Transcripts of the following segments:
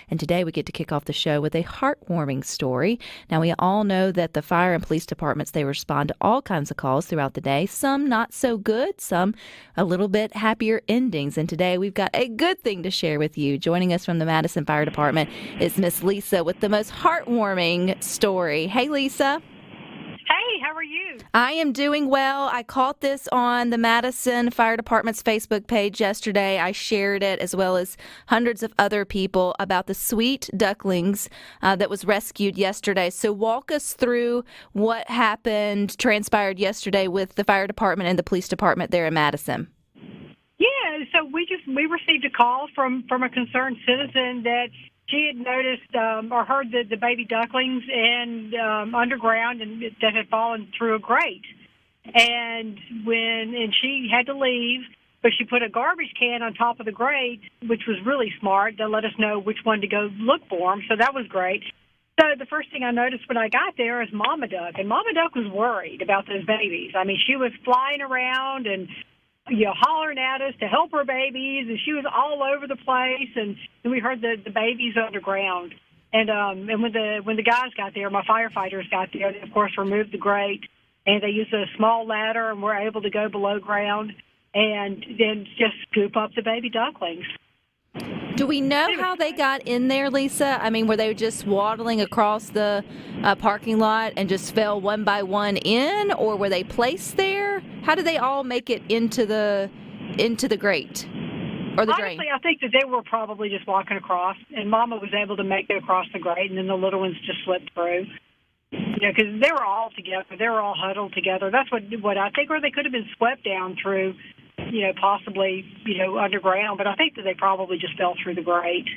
And today we get to kick off the show with a heartwarming story. Now, we all know that the fire and police departments, they respond to all kinds of calls throughout the day, some not so good, some a little bit happier endings. And today we've got a good thing to share with you. Joining us from the Madison Fire Department is Miss Lisa with the most heartwarming story. Hey, Lisa. Hey, how are you? I am doing well. I caught this on the Madison Fire Department's Facebook page yesterday. I shared it, as well as hundreds of other people, about the sweet ducklings that was rescued yesterday. So walk us through what transpired yesterday with the fire department and the police department there in Madison. Yeah, so we received a call from a concerned citizen that she had noticed or heard the baby ducklings underground and that had fallen through a grate. And she had to leave, but she put a garbage can on top of the grate, which was really smart. They let us know which one to go look for them, so that was great. So the first thing I noticed when I got there is Mama Duck, and Mama Duck was worried about those babies. I mean, she was flying around and hollering at us to help her babies, and she was all over the place, and we heard the babies underground. And when the guys got there, my firefighters got there, they, of course, removed the grate, and they used a small ladder, and were able to go below ground and then just scoop up the baby ducklings. Do we know how they got in there, Lisa? I mean, were they just waddling across the parking lot and just fell one by one in, or were they placed there? How did they all make it into the grate or the drain? Honestly, I think that they were probably just walking across, and Mama was able to make it across the grate, and then the little ones just slipped through. Because they were all together. They were all huddled together. That's what I think, or they could have been swept down through, possibly, underground. But I think that they probably just fell through the grate.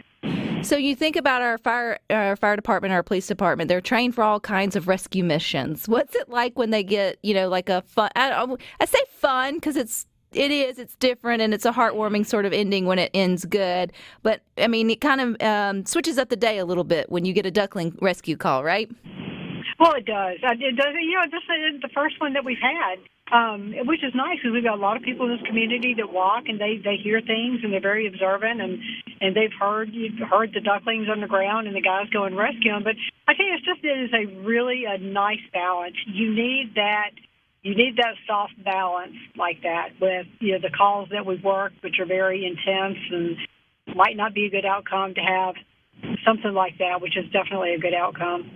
So you think about our fire department, our police department, they're trained for all kinds of rescue missions. What's it like when they get, like a fun, I say fun because it's different and it's a heartwarming sort of ending when it ends good. But, I mean, it kind of switches up the day a little bit when you get a duckling rescue call, right? Well, it does. It does. This is the first one that we've had, which is nice because we've got a lot of people in this community that walk and they hear things and they're very observant and they've heard the ducklings on the ground and the guys go and rescue them. But I tell you, it is a really nice balance. You need that soft balance like that with the calls that we work, which are very intense and might not be a good outcome, to have something like that, which is definitely a good outcome.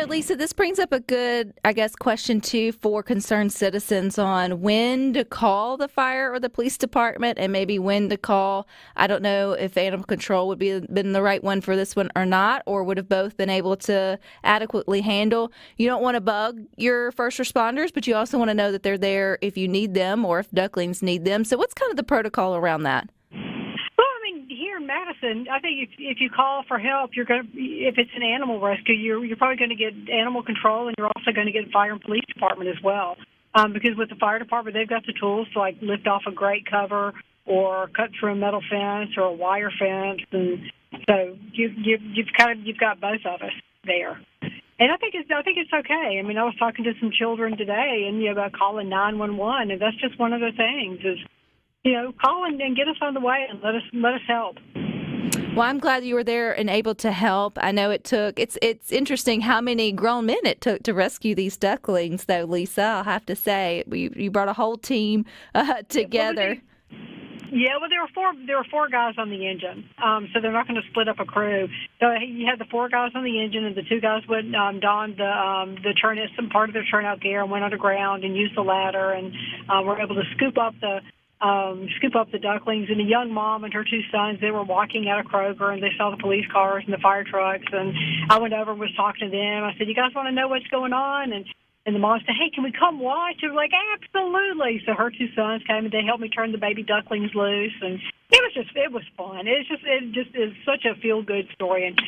Lisa, this brings up a good, question, too, for concerned citizens on when to call the fire or the police department and maybe when to call. I don't know if animal control would been the right one for this one or not, or would have both been able to adequately handle. You don't want to bug your first responders, but you also want to know that they're there if you need them or if ducklings need them. So what's kind of the protocol around that? Here in Madison, I think if you call for help, if it's an animal rescue, you're probably going to get animal control, and you're also going to get fire and police department as well. Because with the fire department, they've got the tools to lift off a grate cover or cut through a metal fence or a wire fence, and so you've got both of us there. And I think it's okay. I mean, I was talking to some children today, and about calling 911, and that's just one of the things is, call and get us on the way and let us help. Well, I'm glad you were there and able to help. I know it's interesting how many grown men it took to rescue these ducklings, though, Lisa. I'll have to say, you brought a whole team together. Well, there were four guys on the engine, so they're not going to split up a crew. So you had the four guys on the engine, and the two guys would donned some part of their turnout gear and went underground and used the ladder, and were able to scoop up the ducklings. And a young mom and her two sons, they were walking out of Kroger, and they saw the police cars and the fire trucks, and I went over and was talking to them. I said, "You guys want to know what's going on?" And the mom said, "Hey, can we come watch?" They were like, "Absolutely." So her two sons came and they helped me turn the baby ducklings loose, and it was fun. It just is such a feel good story. And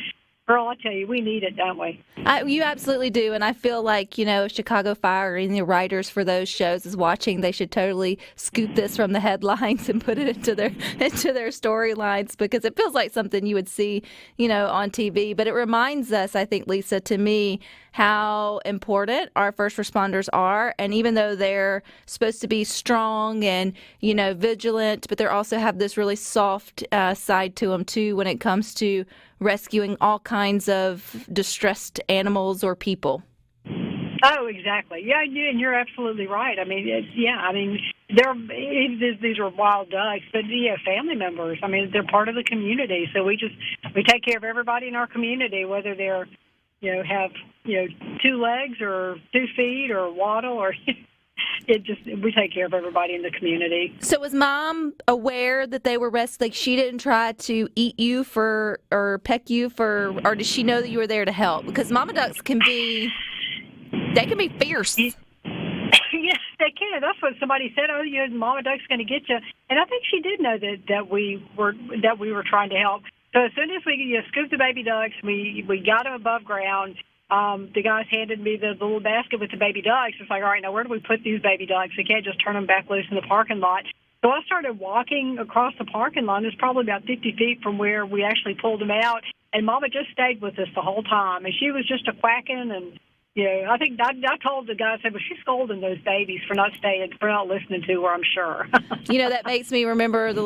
Girl, I tell you, we need it, don't we? You absolutely do, and I feel like if Chicago Fire or any of the writers for those shows is watching, they should totally scoop this from the headlines and put it into their storylines, because it feels like something you would see, on TV. But it reminds us, I think, Lisa, to me, how important our first responders are, and even though they're supposed to be strong and vigilant, but they also have this really soft side to them too when it comes to rescuing all kinds of distressed animals or people. Oh, exactly. Yeah, and you're absolutely right. I mean, these are wild ducks, but family members. I mean, they're part of the community. So we take care of everybody in our community, whether they're have 2 legs or 2 feet or waddle or. We take care of everybody in the community. So was Mom aware that they were rescued? Like, she didn't try to eat you or peck you or did she know that you were there to help? Because mama ducks can be fierce. Yes, they can. That's what somebody said. Oh, mama duck's going to get you. And I think she did know that we were trying to help. So as soon as we scooped the baby ducks, we got them above ground. The guys handed me the little basket with the baby ducks. It's like, all right, now where do we put these baby ducks? We can't just turn them back loose in the parking lot. So I started walking across the parking lot. It's probably about 50 feet from where we actually pulled them out. And Mama just stayed with us the whole time. And she was just a quacking. And, I think I told the guy, I said, well, she's scolding those babies for not listening to her, I'm sure. That makes me remember the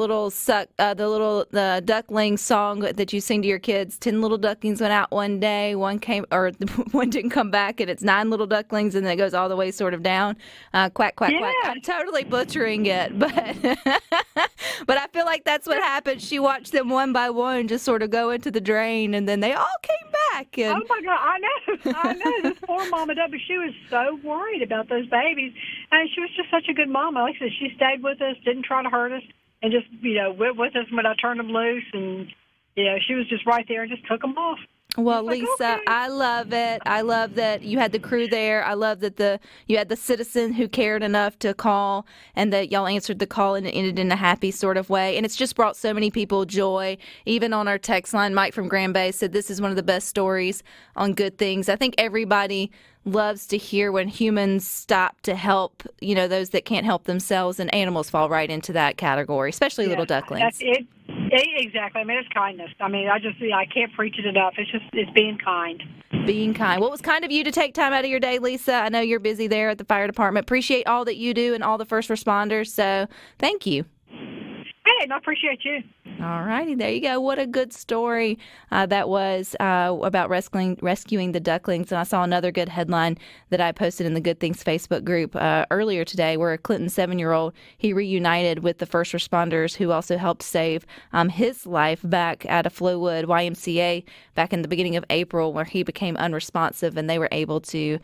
Duckling song that you sing to your kids. 10 little ducklings went out one day. One didn't come back, and it's 9 little ducklings, and then it goes all the way sort of down. Quack, quack, quack. I'm totally butchering it, but but I feel like that's what happened. She watched them one by one just sort of go into the drain, and then they all came back. And oh, my God, I know. This poor mama duck, but she was so worried about those babies. And she was just such a good mama. Like I said, she stayed with us, didn't try to hurt us, and just, went with us when I turned them loose. And, she was just right there and just took them off. Well, Lisa, okay. I love it. I love that you had the crew there. I love that you had the citizen who cared enough to call, and that y'all answered the call and it ended in a happy sort of way. And it's just brought so many people joy. Even on our text line, Mike from Grand Bay said this is one of the best stories on Good Things. I think everybody loves to hear when humans stop to help, those that can't help themselves, and animals fall right into that category, especially little ducklings. That's it. Exactly. I mean, it's kindness. I mean, I can't preach it enough. It's being kind. Being kind. Well, it was kind of you to take time out of your day, Lisa. I know you're busy there at the fire department. Appreciate all that you do and all the first responders. So thank you. Hey, and I appreciate you. All righty, there you go. What a good story that was about rescuing the ducklings. And I saw another good headline that I posted in the Good Things Facebook group earlier today, where a Clinton 7-year-old, he reunited with the first responders who also helped save his life back at a Flowood YMCA back in the beginning of April, where he became unresponsive, and they were able to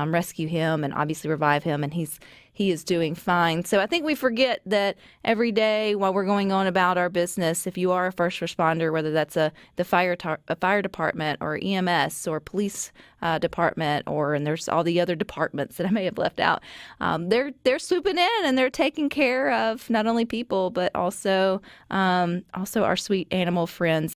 rescue him and obviously revive him, and he is doing fine. So I think we forget that every day while we're going on about our business, if you are a first responder, whether that's a fire department or EMS or police department, and there's all the other departments that I may have left out, they're swooping in and they're taking care of not only people but also our sweet animal friends.